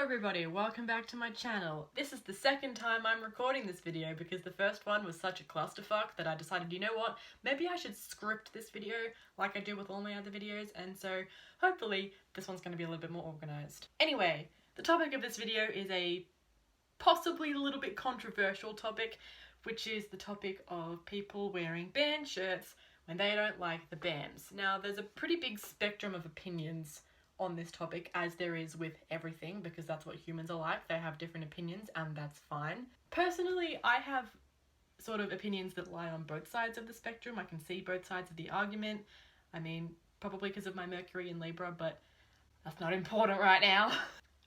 everybody, welcome back to my channel. This is the second time I'm recording this video because the first one was such a clusterfuck that I decided, you know what, maybe I should script this video like I do with all my other videos, and so hopefully this one's going to be a little bit more organised. Anyway, the topic of this video is a possibly a little bit controversial topic, which is the topic of people wearing band shirts when they don't like the bands. Now, there's a pretty big spectrum of opinions on this topic, as there is with everything, because that's what humans are like. They have different opinions, and that's fine. Personally, I have sort of opinions that lie on both sides of the spectrum. I can see both sides of the argument. I mean, probably because of my Mercury in Libra, but that's not important right now.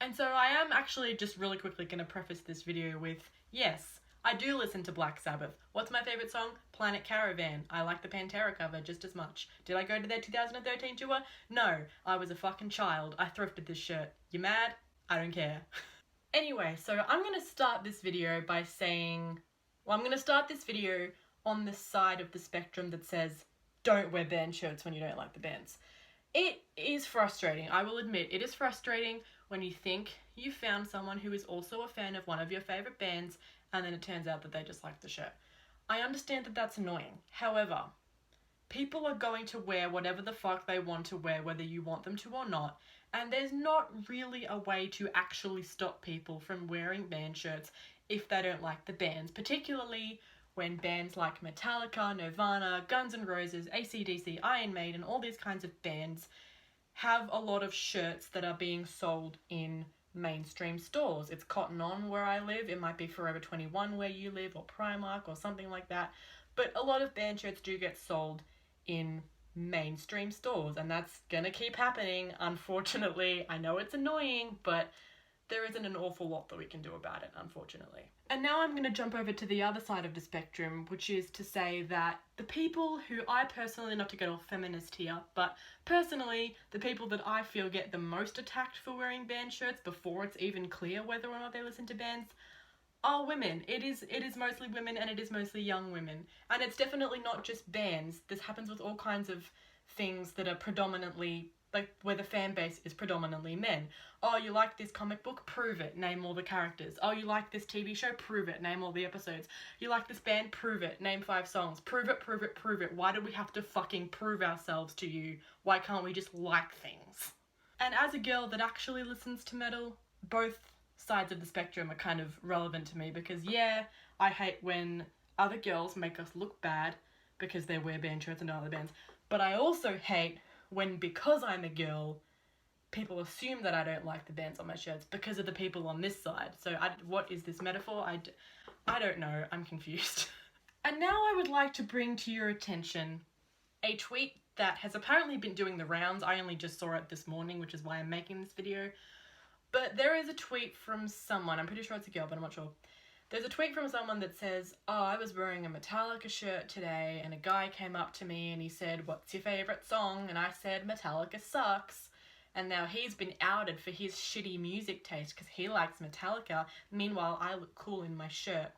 And so I am actually just really quickly going to preface this video with, yes, I do listen to Black Sabbath. What's my favourite song? Planet Caravan. I like the Pantera cover just as much. Did I go to their 2013 tour? No, I was a fucking child. I thrifted this shirt. You mad? I don't care. Anyway, so I'm going to start this video by saying, I'm going to start this video on the side of the spectrum that says, don't wear band shirts when you don't like the bands. It is frustrating. I will admit, it is frustrating when you think you found someone who is also a fan of one of your favourite bands, and then it turns out that they just like the shirt. I understand that that's annoying. However, people are going to wear whatever the fuck they want to wear, whether you want them to or not, and there's not really a way to actually stop people from wearing band shirts if they don't like the bands, particularly when bands like Metallica, Nirvana, Guns N' Roses, AC/DC, Iron Maiden, all these kinds of bands have a lot of shirts that are being sold in mainstream stores. It's Cotton On where I live, it might be Forever 21 where you live, or Primark or something like that, but a lot of band shirts do get sold in mainstream stores, and that's gonna keep happening, unfortunately. I know it's annoying, but there isn't an awful lot that we can do about it, unfortunately. And now I'm going to jump over to the other side of the spectrum, which is to say that the people who I personally, not to get all feminist here, but personally, the people that I feel get the most attacked for wearing band shirts before it's even clear whether or not they listen to bands are women. It is mostly women, and it is mostly young women. And it's definitely not just bands. This happens with all kinds of things that are predominantly, like, where the fan base is predominantly men. Oh, you like this comic book? Prove it. Name all the characters. Oh, you like this TV show? Prove it. Name all the episodes. You like this band? Prove it. Name 5 songs. Prove it, prove it, prove it. Why do we have to fucking prove ourselves to you? Why can't we just like things? And as a girl that actually listens to metal, both sides of the spectrum are kind of relevant to me, because yeah, I hate when other girls make us look bad because they wear band shirts and other bands, but I also hate when, because I'm a girl, people assume that I don't like the bands on my shirts because of the people on this side. So what is this metaphor? I don't know. I'm confused. And now I would like to bring to your attention a tweet that has apparently been doing the rounds. I only just saw it this morning, which is why I'm making this video. But there is a tweet from someone, I'm pretty sure it's a girl, but I'm not sure. There's a tweet from someone that says, oh, I was wearing a Metallica shirt today and a guy came up to me and he said, what's your favourite song? And I said, Metallica sucks. And now he's been outed for his shitty music taste because he likes Metallica. Meanwhile, I look cool in my shirt.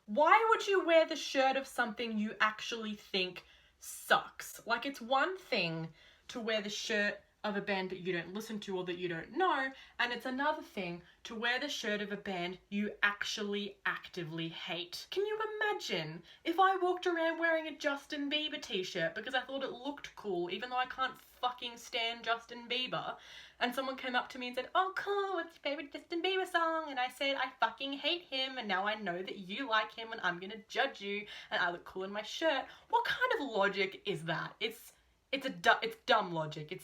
Why would you wear the shirt of something you actually think sucks? Like, it's one thing to wear the shirt of a band that you don't listen to or that you don't know, and it's another thing to wear the shirt of a band you actually actively hate. Can you imagine if I walked around wearing a Justin Bieber t-shirt because I thought it looked cool, even though I can't fucking stand Justin Bieber, and someone came up to me and said, oh cool, what's your favourite Justin Bieber song? And I said, I fucking hate him, and now I know that you like him and I'm gonna judge you and I look cool in my shirt. What kind of logic is that? It's dumb logic.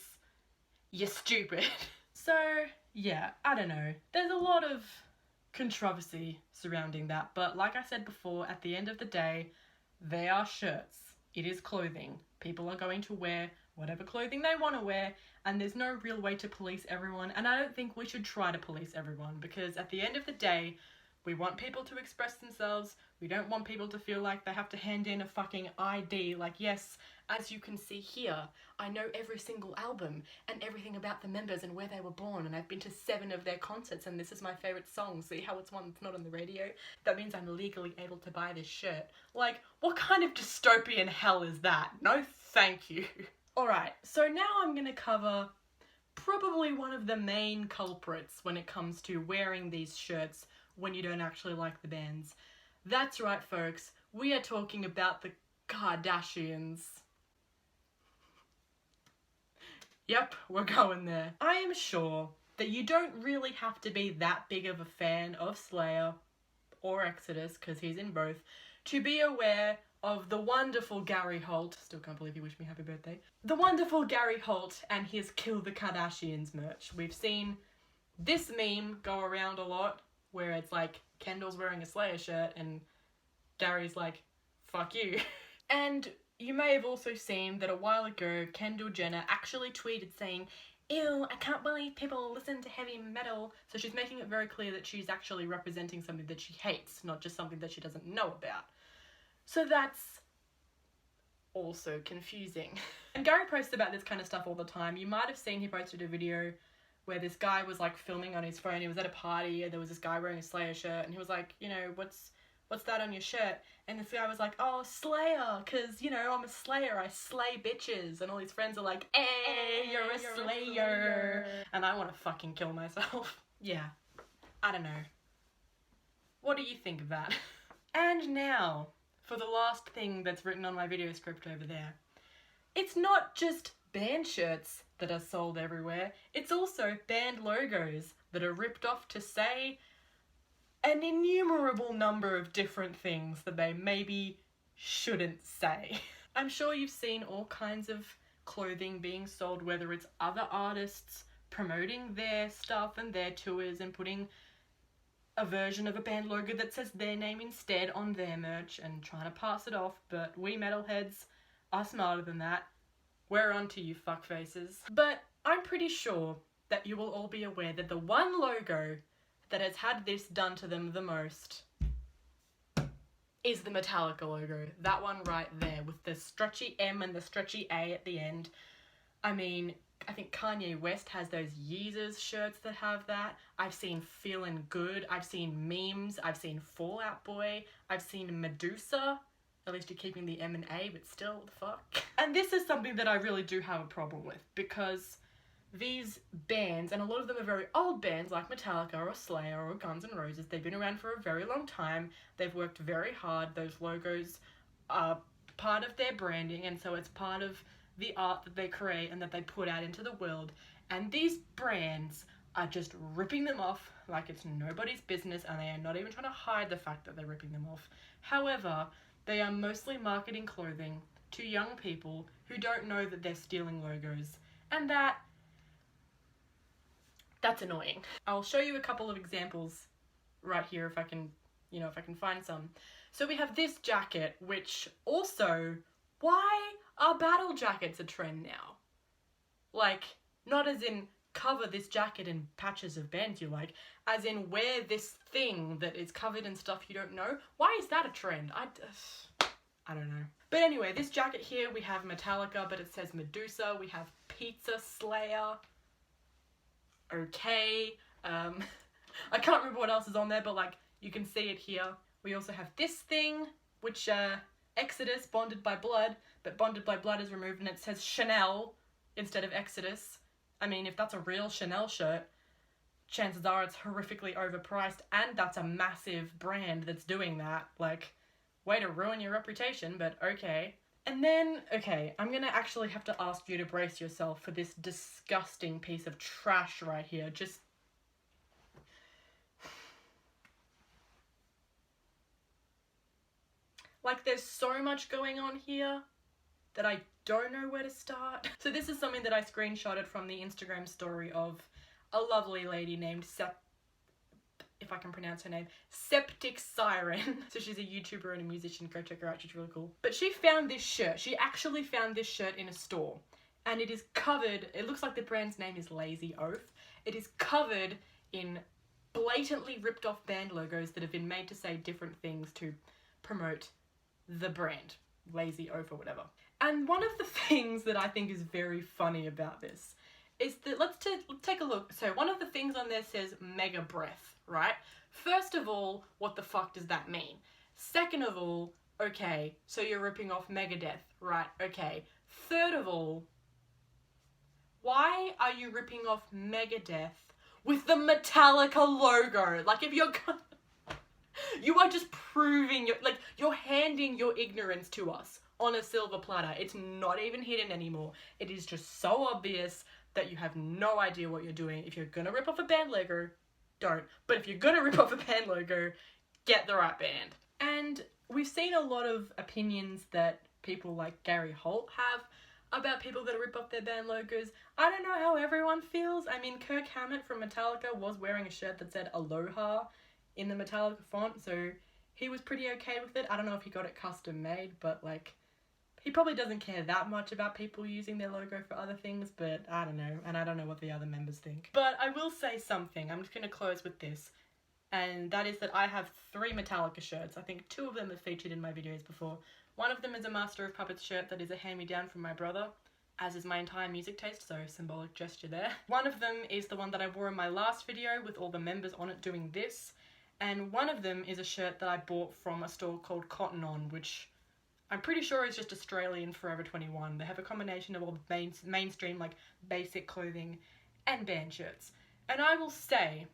You're stupid. So, yeah, I don't know. There's a lot of controversy surrounding that, but like I said before, at the end of the day, they are shirts. It is clothing. People are going to wear whatever clothing they want to wear, and there's no real way to police everyone, and I don't think we should try to police everyone, because at the end of the day, we want people to express themselves. We don't want people to feel like they have to hand in a fucking ID. Like, yes, as you can see here, I know every single album and everything about the members and where they were born, and I've been to 7 of their concerts and this is my favourite song. See how it's one that's not on the radio? That means I'm legally able to buy this shirt. Like, what kind of dystopian hell is that? No thank you. Alright, so now I'm going to cover probably one of the main culprits when it comes to wearing these shirts when you don't actually like the bands. That's right, folks. We are talking about the Kardashians. Yep, we're going there. I am sure that you don't really have to be that big of a fan of Slayer or Exodus, because he's in both, to be aware of the wonderful Gary Holt. Still can't believe he wished me happy birthday. The wonderful Gary Holt and his Kill the Kardashians merch. We've seen this meme go around a lot, where it's like Kendall's wearing a Slayer shirt and Gary's like, fuck you. And you may have also seen that a while ago, Kendall Jenner actually tweeted saying, ew, I can't believe people listen to heavy metal. So she's making it very clear that she's actually representing something that she hates, not just something that she doesn't know about. So that's also confusing. And Gary posts about this kind of stuff all the time. You might have seen he posted a video where this guy was like filming on his phone. He was at a party and there was this guy wearing a Slayer shirt and he was like, you know, what's that on your shirt? And this guy was like, oh, Slayer, because, you know, I'm a Slayer, I slay bitches. And all his friends are like, hey, you're a Slayer. And I want to fucking kill myself. Yeah, I don't know. What do you think of that? And now, for the last thing that's written on my video script over there. It's not just band shirts that are sold everywhere, it's also band logos that are ripped off to say an innumerable number of different things that they maybe shouldn't say. I'm sure you've seen all kinds of clothing being sold, whether it's other artists promoting their stuff and their tours and putting a version of a band logo that says their name instead on their merch and trying to pass it off, but we metalheads are smarter than that. We're on to you fuckfaces. But I'm pretty sure that you will all be aware that the one logo that has had this done to them the most is the Metallica logo. That one right there with the stretchy M and the stretchy A at the end. I mean, I think Kanye West has those Yeezus shirts that have that. I've seen Feelin' Good. I've seen memes. I've seen Fall Out Boy. I've seen Medusa. At least you're keeping the M and A, but still, what the fuck? And this is something that I really do have a problem with, because these bands, and a lot of them are very old bands like Metallica or Slayer or Guns N' Roses, they've been around for a very long time, they've worked very hard, those logos are part of their branding, and so it's part of the art that they create and that they put out into the world, and these brands are just ripping them off like it's nobody's business, and they are not even trying to hide the fact that they're ripping them off. However, they are mostly marketing clothing to young people who don't know that they're stealing logos, and that's annoying. I'll show you a couple of examples right here if I can find some. So we have this jacket, which also, why are battle jackets a trend now? Like, not as in cover this jacket in patches of bands you like, as in wear this thing that is covered in stuff you don't know. Why is that a trend? I don't know. But anyway, this jacket here, we have Metallica, but it says Medusa. We have Pizza Slayer. Okay. I can't remember what else is on there, but like, you can see it here. We also have this thing, which, Exodus, Bonded by Blood, but Bonded by Blood is removed and it says Chanel instead of Exodus. I mean, if that's a real Chanel shirt, chances are it's horrifically overpriced, and that's a massive brand that's doing that. Like, way to ruin your reputation, but okay. And then, okay, I'm gonna actually have to ask you to brace yourself for this disgusting piece of trash right here. Just... like, there's so much going on here that I don't know where to start. So this is something that I screenshotted from the Instagram story of a lovely lady named if I can pronounce her name, Septic Siren. So she's a YouTuber and a musician, go check her out, she's really cool. But she found this shirt, she actually found this shirt in a store. And it is covered, it looks like the brand's name is Lazy Oath. It is covered in blatantly ripped off band logos that have been made to say different things to promote the brand, Lazy Oath or whatever. And one of the things that I think is very funny about this is that, let's take a look. So one of the things on there says Mega Breath, right? First of all, what the fuck does that mean? Second of all, okay, so you're ripping off Megadeth, right? Okay. Third of all, Why are you ripping off Megadeth with the Metallica logo? Like, if you're you are just proving you're handing your ignorance to us on a silver platter. It's not even hidden anymore. It is just so obvious that you have no idea what you're doing. If you're gonna rip off a band logo, don't. But if you're gonna rip off a band logo, get the right band. And we've seen a lot of opinions that people like Gary Holt have about people that rip off their band logos. I don't know how everyone feels. I mean, Kirk Hammett from Metallica was wearing a shirt that said Aloha in the Metallica font, so he was pretty okay with it. I don't know if he got it custom made, but like, he probably doesn't care that much about people using their logo for other things, but I don't know, and I don't know what the other members think. But I will say something. I'm just going to close with this, and that is that I have 3 Metallica shirts. I think 2 of them have featured in my videos before. One of them is a Master of Puppets shirt that is a hand-me-down from my brother, as is my entire music taste, so symbolic gesture there. One of them is the one that I wore in my last video with all the members on it doing this, and one of them is a shirt that I bought from a store called Cotton On, which I'm pretty sure is just Australian Forever 21. They have a combination of all the mainstream, like, basic clothing and band shirts. And I will say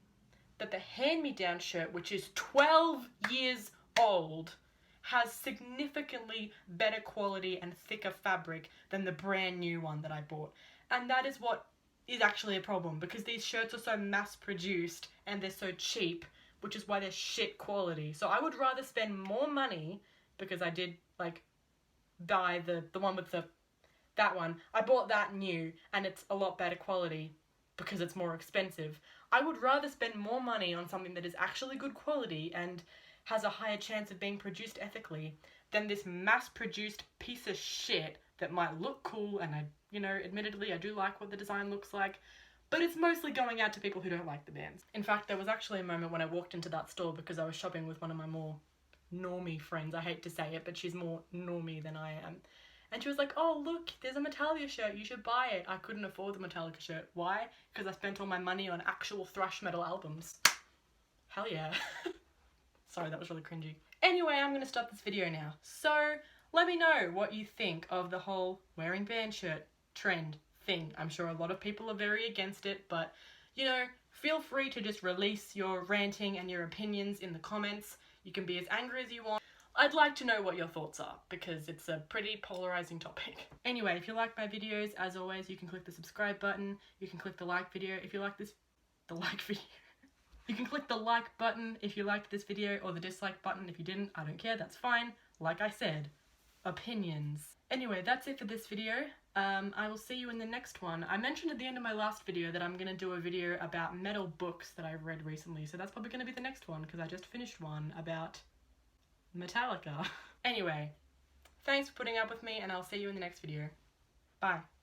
that the hand-me-down shirt, which is 12 years old, has significantly better quality and thicker fabric than the brand new one that I bought. And that is what is actually a problem, because these shirts are so mass-produced and they're so cheap, which is why they're shit quality. So I would rather spend more money, because I did, like, buy the one with that one. I bought that new, and it's a lot better quality because it's more expensive. I would rather spend more money on something that is actually good quality and has a higher chance of being produced ethically than this mass-produced piece of shit that might look cool, and I, you know, admittedly, I do like what the design looks like, but it's mostly going out to people who don't like the bands. In fact, there was actually a moment when I walked into that store because I was shopping with one of my more normie friends. I hate to say it, but she's more normie than I am. And she was like, oh, look, there's a Metallica shirt, you should buy it. I couldn't afford the Metallica shirt. Why? Because I spent all my money on actual thrash metal albums. Hell yeah. Sorry, that was really cringy. Anyway, I'm going to stop this video now. So, let me know what you think of the whole wearing band shirt trend thing. I'm sure a lot of people are very against it, but, you know, feel free to just release your ranting and your opinions in the comments. You can be as angry as you want. I'd like to know what your thoughts are, because it's a pretty polarizing topic. Anyway, if you like my videos, as always, you can click the subscribe button. You can click the like video if you like this... You can click the like button if you liked this video, or the dislike button if you didn't. I don't care, that's fine. Like I said, opinions. Anyway, that's it for this video. I will see you in the next one. I mentioned at the end of my last video that I'm going to do a video about metal books that I've read recently, so that's probably going to be the next one, because I just finished one about Metallica. Anyway, thanks for putting up with me, and I'll see you in the next video. Bye.